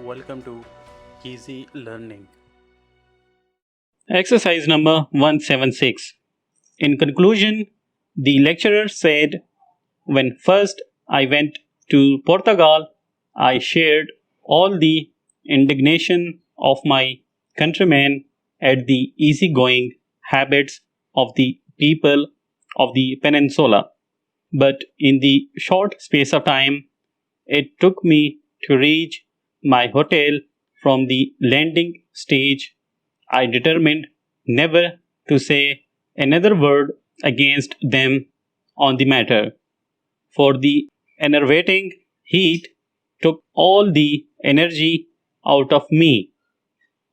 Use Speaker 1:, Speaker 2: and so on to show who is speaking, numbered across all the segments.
Speaker 1: Welcome to Easy Learning.
Speaker 2: Exercise number 176. In conclusion, the lecturer said, when first I went to Portugal, I shared all the indignation of my countrymen at the easygoing habits of the people of the peninsula. But in the short space of time it took me to reach my hotel from the landing stage, I determined never to say another word against them on the matter, for the enervating heat took all the energy out of me.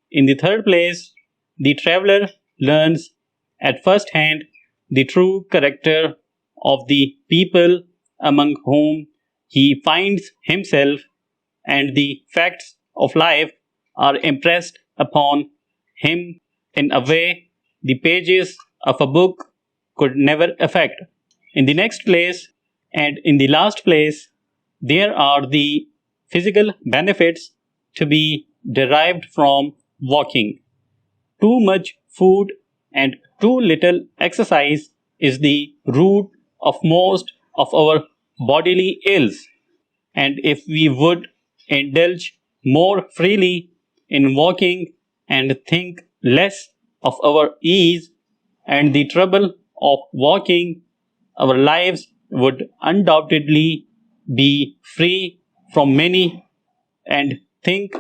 Speaker 2: In the third place, the traveler learns at first hand the true character of the people among whom he finds himself, and the facts of life are impressed upon him in a way the pages of a book could never affect. In the next place, and in the last place, there are the physical benefits to be derived from walking. Too much food and too little exercise is the root of most of our bodily ills, and if we would indulge more freely in walking and think less of our ease and the trouble of walking, our lives would undoubtedly be free from many, and think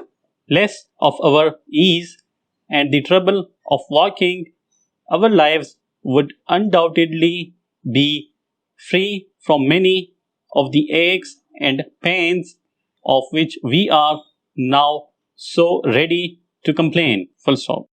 Speaker 2: less of our ease and the trouble of walking, our lives would undoubtedly be free from many of the aches and pains of which we are now so ready to complain. Full stop.